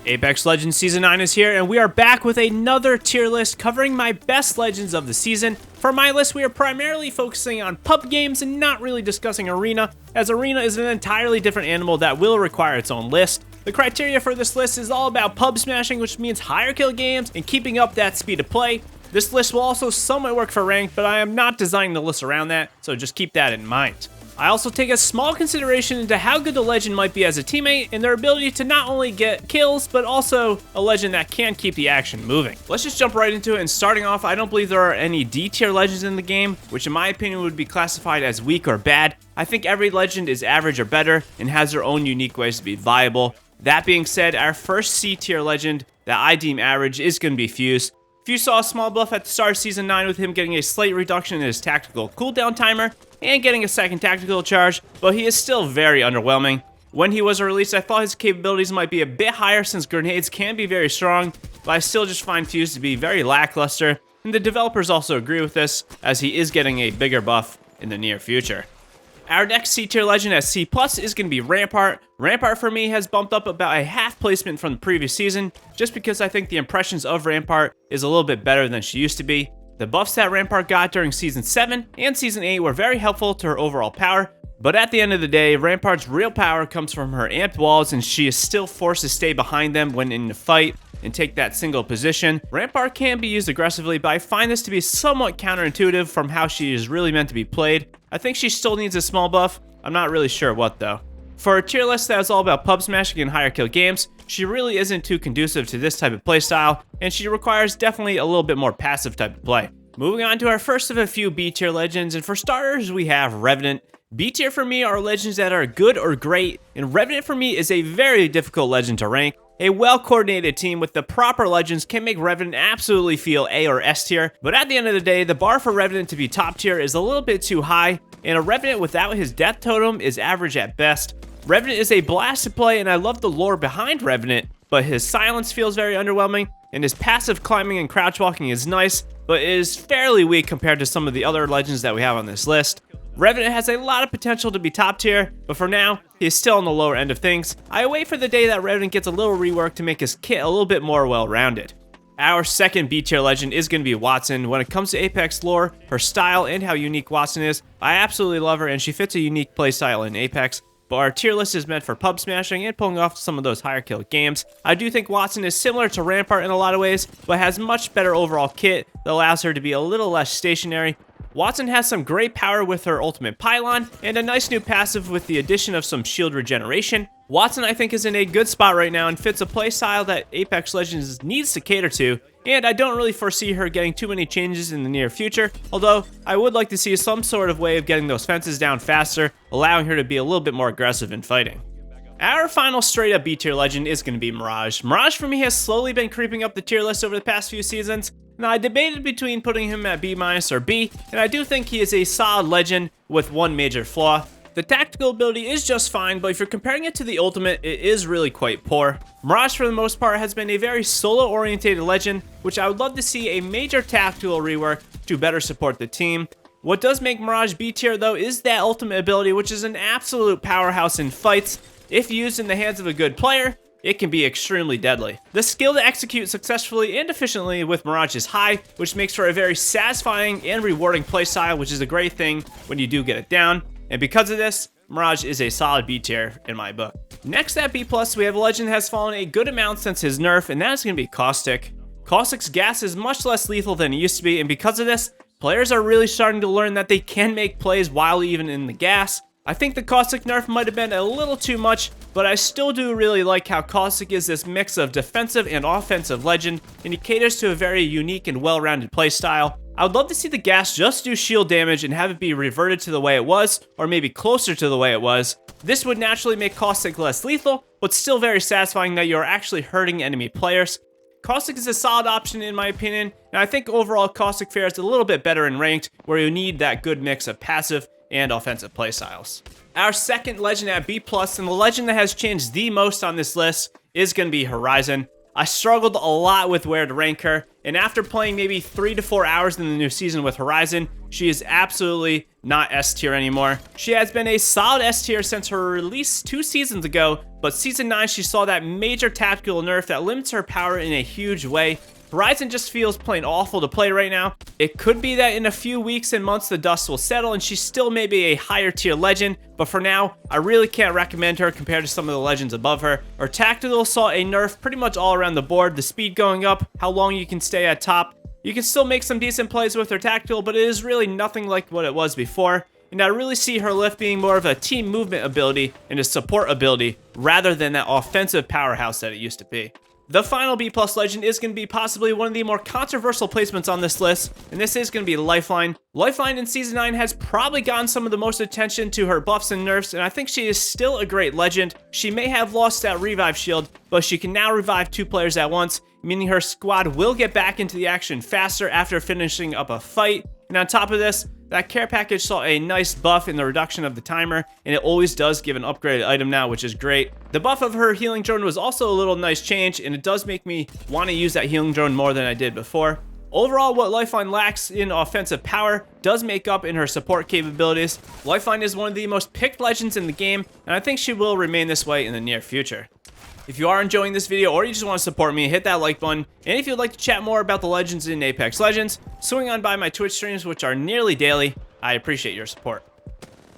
Apex Legends Season 9 is here, and we are back with another tier list covering my best Legends of the season. For my list, we are primarily focusing on pub games and not really discussing Arena, as Arena is an entirely different animal that will require its own list. The criteria for this list is all about pub smashing, which means higher kill games and keeping up that speed of play. This list will also somewhat work for ranked, but I am not designing the list around that, so just keep that in mind. I also take a small consideration into how good the legend might be as a teammate and their ability to not only get kills, but also a legend that can keep the action moving. Let's just jump right into it, and starting off, I don't believe there are any D tier legends in the game, which in my opinion would be classified as weak or bad. I think every legend is average or better and has their own unique ways to be viable. That being said, our first C tier legend that I deem average is going to be Fuse. Fuse saw a small buff at the start of Season 9 with him getting a slight reduction in his tactical cooldown timer and getting a second tactical charge, but he is still very underwhelming. When he was released, I thought his capabilities might be a bit higher since grenades can be very strong, but I still just find Fuse to be very lackluster, and the developers also agree with this, as he is getting a bigger buff in the near future. Our next C tier legend at C+ is going to be Rampart. Rampart for me has bumped up about a half placement from the previous season, just because I think the impressions of Rampart is a little bit better than she used to be. The buffs that Rampart got during Season 7 and Season 8 were very helpful to her overall power, but at the end of the day, Rampart's real power comes from her amped walls, and she is still forced to stay behind them when in the fight and take that single position. Rampart can be used aggressively, but I find this to be somewhat counterintuitive from how she is really meant to be played. I think she still needs a small buff. I'm not really sure what though. For a tier list that is all about pub smashing and higher kill games, she really isn't too conducive to this type of playstyle, and she requires definitely a little bit more passive type of play. Moving on to our first of a few B tier legends, and for starters we have Revenant. B tier for me are legends that are good or great, and Revenant for me is a very difficult legend to rank. A well-coordinated team with the proper legends can make Revenant absolutely feel A or S tier, but at the end of the day, the bar for Revenant to be top tier is a little bit too high, and a Revenant without his death totem is average at best. Revenant is a blast to play, and I love the lore behind Revenant, but his silence feels very underwhelming, and his passive climbing and crouch walking is nice, but is fairly weak compared to some of the other legends that we have on this list. Revenant has a lot of potential to be top tier, but for now, he is still on the lower end of things. I wait for the day that Revenant gets a little rework to make his kit a little bit more well-rounded. Our second B tier legend is going to be Wattson. When it comes to Apex lore, her style, and how unique Wattson is, I absolutely love her, and she fits a unique playstyle in Apex. But our tier list is meant for pub smashing and pulling off some of those higher kill games. I do think Wattson is similar to Rampart in a lot of ways, but has much better overall kit that allows her to be a little less stationary. Wattson has some great power with her ultimate pylon, and a nice new passive with the addition of some shield regeneration. Wattson I think is in a good spot right now and fits a playstyle that Apex Legends needs to cater to, and I don't really foresee her getting too many changes in the near future, although I would like to see some sort of way of getting those fences down faster, allowing her to be a little bit more aggressive in fighting. Our final straight up B tier legend is going to be Mirage. Mirage for me has slowly been creeping up the tier list over the past few seasons. Now, I debated between putting him at B- or B, and I do think he is a solid legend with one major flaw. The tactical ability is just fine, but if you're comparing it to the ultimate, it is really quite poor. Mirage, for the most part, has been a very solo-oriented legend, which I would love to see a major tactical rework to better support the team. What does make Mirage B tier, though, is that ultimate ability, which is an absolute powerhouse in fights. If used in the hands of a good player, it can be extremely deadly. The skill to execute successfully and efficiently with Mirage is high, which makes for a very satisfying and rewarding playstyle, which is a great thing when you do get it down. And because of this, Mirage is a solid B tier in my book. Next at B+, we have a legend that has fallen a good amount since his nerf, and that is going to be Caustic. Caustic's gas is much less lethal than it used to be, and because of this, players are really starting to learn that they can make plays while even in the gas. I think the Caustic nerf might have been a little too much, but I still do really like how Caustic is this mix of defensive and offensive legend, and he caters to a very unique and well-rounded playstyle. I would love to see the gas just do shield damage and have it be reverted to the way it was, or maybe closer to the way it was. This would naturally make Caustic less lethal, but still very satisfying that you're actually hurting enemy players. Caustic is a solid option in my opinion, and I think overall Caustic fares a little bit better in ranked, where you need that good mix of passive and offensive playstyles. Our second legend at B+, and the legend that has changed the most on this list, is going to be Horizon. I struggled a lot with where to rank her, and after playing maybe 3 to 4 hours in the new season with Horizon, she is absolutely not S tier anymore. She has been a solid S tier since her release 2 seasons ago, but Season 9 she saw that major tactical nerf that limits her power in a huge way. Horizon just feels plain awful to play right now. It could be that in a few weeks and months the dust will settle and she still may be a higher tier legend, but for now, I really can't recommend her compared to some of the legends above her. Her tactical saw a nerf pretty much all around the board, the speed going up, how long you can stay at top. You can still make some decent plays with her tactical, but it is really nothing like what it was before. And I really see her lift being more of a team movement ability and a support ability rather than that offensive powerhouse that it used to be. The final B+ legend is going to be possibly one of the more controversial placements on this list, and this is going to be Lifeline. Lifeline in Season 9 has probably gotten some of the most attention to her buffs and nerfs, and I think she is still a great legend. She may have lost that revive shield, but she can now revive 2 players at once, meaning her squad will get back into the action faster after finishing up a fight. And on top of this, that care package saw a nice buff in the reduction of the timer, and it always does give an upgraded item now, which is great. The buff of her healing drone was also a little nice change, and it does make me want to use that healing drone more than I did before. Overall, what Lifeline lacks in offensive power does make up in her support capabilities. Lifeline is one of the most picked legends in the game, and I think she will remain this way in the near future. If you are enjoying this video or you just want to support me, hit that like button. And if you'd like to chat more about the legends in Apex Legends, swing on by my Twitch streams, which are nearly daily. I appreciate your support.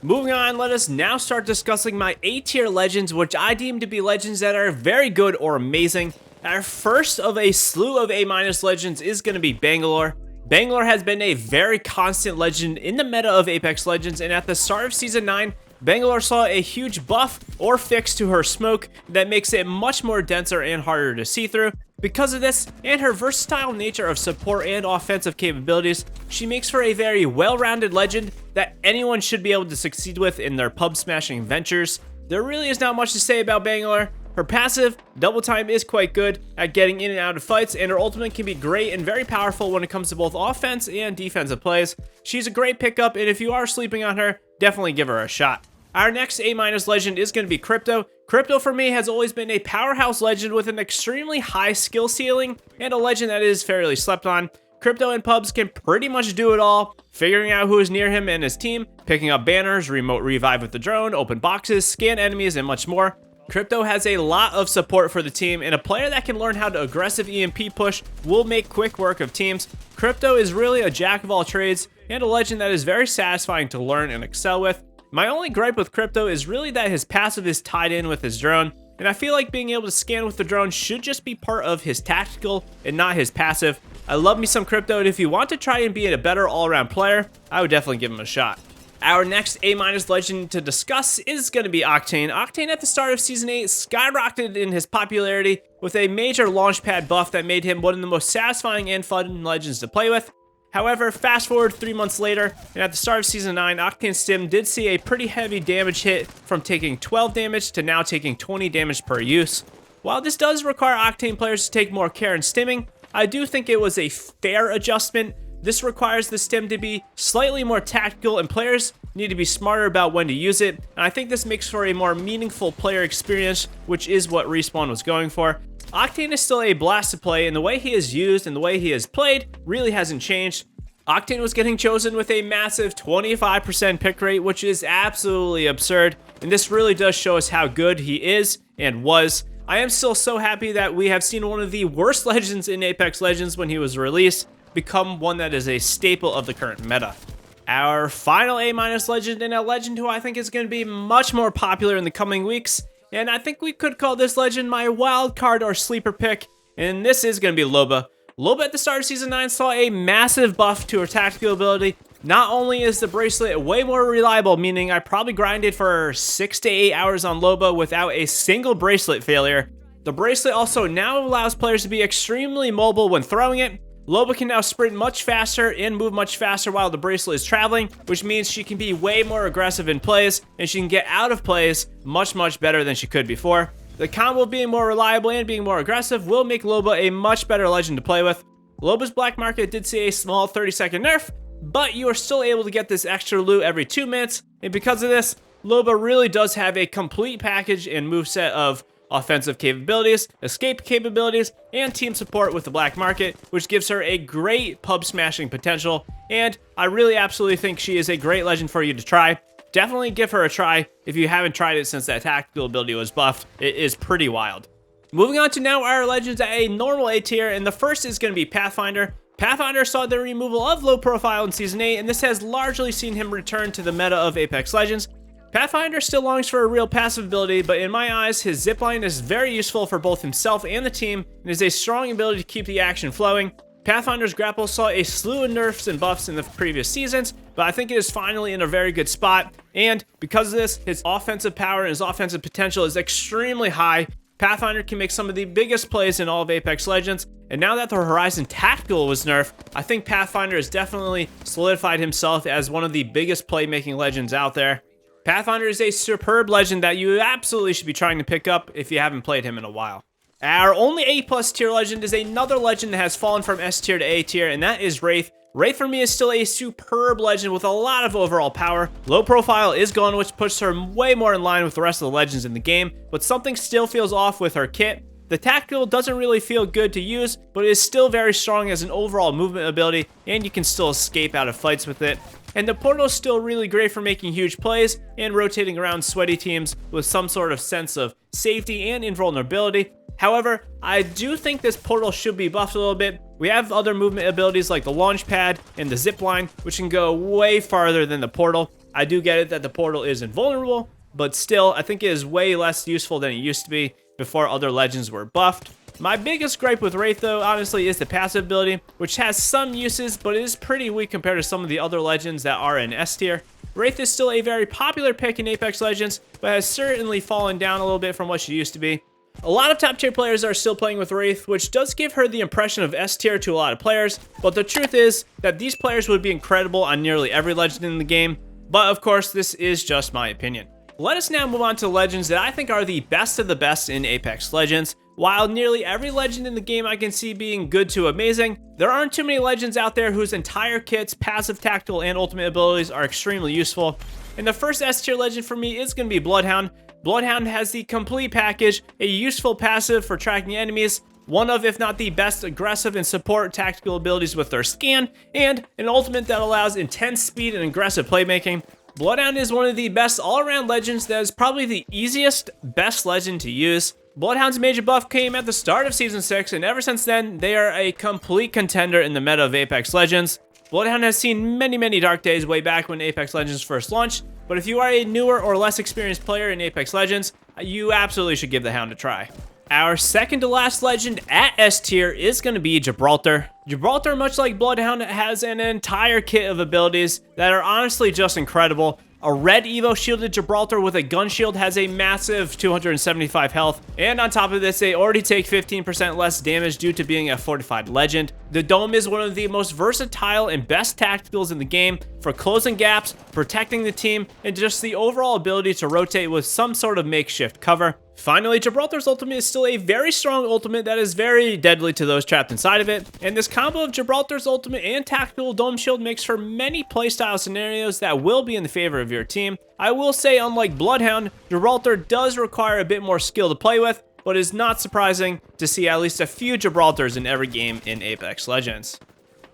Moving on, let us now start discussing my A tier legends, which I deem to be legends that are very good or amazing. Our first of a slew of A- legends is going to be Bangalore. Bangalore has been a very constant legend in the meta of Apex Legends, and at the start of Season 9, Bangalore saw a huge buff or fix to her smoke that makes it much more denser and harder to see through. Because of this, and her versatile nature of support and offensive capabilities, she makes for a very well-rounded legend that anyone should be able to succeed with in their pub smashing ventures. There really is not much to say about Bangalore. Her passive, Double Time, is quite good at getting in and out of fights, and her ultimate can be great and very powerful when it comes to both offense and defensive plays. She's a great pickup, and if you are sleeping on her, definitely give her a shot. Our next A- legend is going to be Crypto. Crypto for me has always been a powerhouse legend with an extremely high skill ceiling and a legend that is fairly slept on. Crypto in pubs can pretty much do it all, figuring out who is near him and his team, picking up banners, remote revive with the drone, open boxes, scan enemies, and much more. Crypto has a lot of support for the team, and a player that can learn how to aggressive EMP push will make quick work of teams. Crypto is really a jack of all trades and a legend that is very satisfying to learn and excel with. My only gripe with Crypto is really that his passive is tied in with his drone, and I feel like being able to scan with the drone should just be part of his tactical and not his passive. I love me some Crypto, and if you want to try and be a better all-around player, I would definitely give him a shot. Our next A- legend to discuss is going to be Octane. Octane at the start of Season 8 skyrocketed in his popularity with a major launchpad buff that made him one of the most satisfying and fun legends to play with. However, fast forward 3 months later, and at the start of Season 9, Octane's stim did see a pretty heavy damage hit from taking 12 damage to now taking 20 damage per use. While this does require Octane players to take more care in stimming, I do think it was a fair adjustment. This requires the stim to be slightly more tactical, and players need to be smarter about when to use it, and I think this makes for a more meaningful player experience, which is what Respawn was going for. Octane is still a blast to play, and the way he is used and the way he is played really hasn't changed. Octane was getting chosen with a massive 25% pick rate, which is absolutely absurd, and this really does show us how good he is and was. I am still so happy that we have seen one of the worst legends in Apex Legends when he was released become one that is a staple of the current meta. Our final A- legend, and a legend who I think is going to be much more popular in the coming weeks, and I think we could call this legend my wild card or sleeper pick, and this is going to be Loba. Loba at the start of Season 9 saw a massive buff to her tactical ability. Not only is the bracelet way more reliable, meaning I probably grinded for 6 to 8 hours on Loba without a single bracelet failure, the bracelet also now allows players to be extremely mobile when throwing it. Loba can now sprint much faster and move much faster while the bracelet is traveling, which means she can be way more aggressive in plays, and she can get out of plays much better than she could before. The combo being more reliable and being more aggressive will make Loba a much better legend to play with. Loba's black market did see a small 30-second nerf, but you are still able to get this extra loot every 2 minutes, and because of this, Loba really does have a complete package and moveset of offensive capabilities, escape capabilities, and team support with the black market, which gives her a great pub smashing potential, and I really absolutely think she is a great legend for you to try. definitely give her a try if you haven't tried it since that tactical ability was buffed. It is pretty wild. Moving on to now our legends at a normal A tier, and the first is going to be Pathfinder. Pathfinder saw the removal of low profile in Season 8, and this has largely seen him return to the meta of Apex Legends. Pathfinder still longs for a real passive ability, but in my eyes, his zipline is very useful for both himself and the team, and is a strong ability to keep the action flowing. Pathfinder's grapple saw a slew of nerfs and buffs in the previous seasons, but I think it is finally in a very good spot, and because of this, his offensive power and his offensive potential is extremely high. Pathfinder can make some of the biggest plays in all of Apex Legends, and now that the Horizon Tactical was nerfed, I think Pathfinder has definitely solidified himself as one of the biggest playmaking legends out there. Pathfinder is a superb legend that you absolutely should be trying to pick up if you haven't played him in a while. Our only A+ tier legend is another legend that has fallen from S tier to A tier, and that is Wraith. Wraith for me is still a superb legend with a lot of overall power. Low profile is gone, which puts her way more in line with the rest of the legends in the game, but something still feels off with her kit. The tactical doesn't really feel good to use, but it is still very strong as an overall movement ability, and you can still escape out of fights with it. And the portal is still really great for making huge plays and rotating around sweaty teams with some sort of sense of safety and invulnerability. However, I do think this portal should be buffed a little bit. We have other movement abilities like the launch pad and the zipline, which can go way farther than the portal. I do get it that the portal is invulnerable, but still, I think it is way less useful than it used to be before other legends were buffed. My biggest gripe with Wraith, though, honestly, is the passive ability, which has some uses, but it is pretty weak compared to some of the other legends that are in S tier. Wraith is still a very popular pick in Apex Legends, but has certainly fallen down a little bit from what she used to be. A lot of top tier players are still playing with Wraith, which does give her the impression of S tier to a lot of players, but the truth is that these players would be incredible on nearly every legend in the game, but of course this is just my opinion. Let us now move on to legends that I think are the best of the best in Apex Legends. While nearly every legend in the game I can see being good to amazing, there aren't too many legends out there whose entire kits, passive, tactical, and ultimate abilities are extremely useful. And the first S tier legend for me is going to be Bloodhound. Bloodhound has the complete package, a useful passive for tracking enemies, one of, if not the best, aggressive and support tactical abilities with their scan, and an ultimate that allows intense speed and aggressive playmaking. Bloodhound is one of the best all-around legends that is probably the easiest, best legend to use. Bloodhound's major buff came at the start of Season 6, and ever since then, they are a complete contender in the meta of Apex Legends. Bloodhound has seen many dark days way back when Apex Legends first launched, but if you are a newer or less experienced player in Apex Legends, you absolutely should give the Hound a try. Our second to last legend at S tier is going to be Gibraltar. Gibraltar, much like Bloodhound, has an entire kit of abilities that are honestly just incredible. A red Evo shielded Gibraltar with a gun shield has a massive 275 health, and on top of this, they already take 15% less damage due to being a fortified legend. The Dome is one of the most versatile and best tacticals in the game for closing gaps, protecting the team, and just the overall ability to rotate with some sort of makeshift cover. Finally, Gibraltar's ultimate is still a very strong ultimate that is very deadly to those trapped inside of it, and this combo of Gibraltar's ultimate and tactical Dome Shield makes for many playstyle scenarios that will be in the favor of your team. I will say, unlike Bloodhound, Gibraltar does require a bit more skill to play with, but it is not surprising to see at least a few Gibraltars in every game in Apex Legends.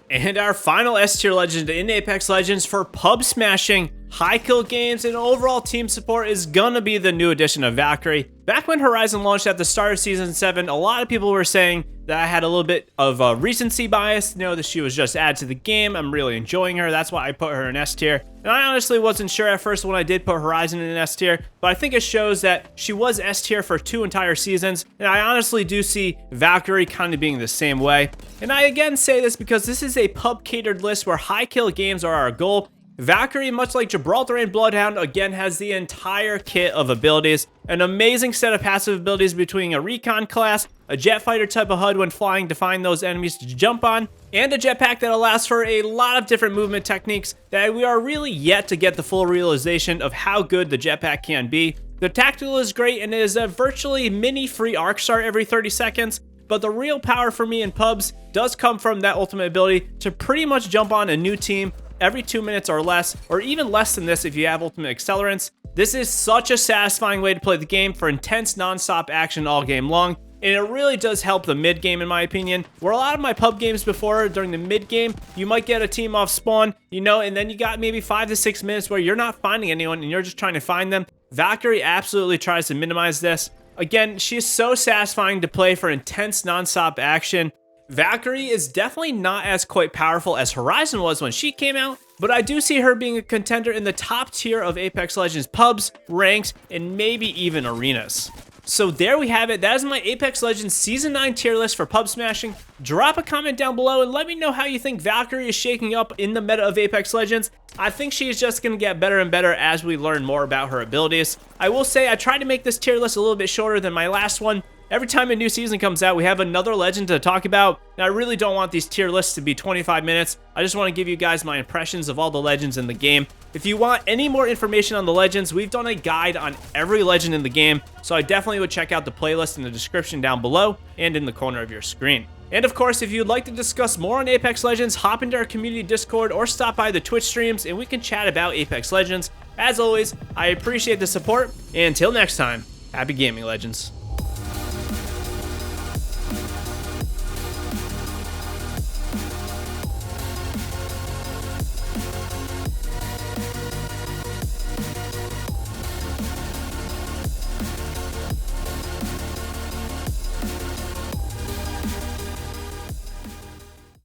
And our final S tier legend in Apex Legends for pub smashing, high kill games, and overall team support is gonna be the new addition of Valkyrie. Back when Horizon launched at the start of Season 7, a lot of people were saying that I had a little bit of a recency bias, that she was just added to the game. I'm really enjoying her, that's why I put her in S tier. And I honestly wasn't sure at first when I did put Horizon in S tier, but I think it shows that she was S tier for 2 entire seasons, and I honestly do see Valkyrie kind of being the same way. And I again say this because this is a pub catered list where high kill games are our goal. Valkyrie, much like Gibraltar and Bloodhound, again has the entire kit of abilities. An amazing set of passive abilities between a recon class, a jet fighter type of HUD when flying to find those enemies to jump on, and a jetpack that allows for a lot of different movement techniques that we are really yet to get the full realization of how good the jetpack can be. The tactical is great and it is a virtually mini free arc start every 30 seconds, but the real power for me in pubs does come from that ultimate ability to pretty much jump on a new team every 2 minutes or less, or even less than this if you have ultimate accelerants. This is such a satisfying way to play the game for intense non-stop action all game long, and it really does help the mid game in my opinion. Where a lot of my pub games before, during the mid game, you might get a team off spawn, you know, and then you got maybe 5 to 6 minutes where you're not finding anyone and you're just trying to find them. Valkyrie absolutely tries to minimize this. Again, she's so satisfying to play for intense non-stop action. Valkyrie is definitely not as quite powerful as Horizon was when she came out, but I do see her being a contender in the top tier of Apex Legends pubs, ranks, and maybe even arenas. So there we have it. That is my Apex Legends Season 9 tier list for pub smashing. Drop a comment down below and let me know how you think Valkyrie is shaking up in the meta of Apex Legends. I think she is just going to get better and better as we learn more about her abilities. I will say I tried to make this tier list a little bit shorter than my last one. Every time a new season comes out, we have another legend to talk about. Now, I really don't want these tier lists to be 25 minutes. I just want to give you guys my impressions of all the legends in the game. If you want any more information on the legends, we've done a guide on every legend in the game, so I definitely would check out the playlist in the description down below and in the corner of your screen. And of course, if you'd like to discuss more on Apex Legends, hop into our community Discord or stop by the Twitch streams and we can chat about Apex Legends. As always, I appreciate the support, and until next time, happy gaming, legends.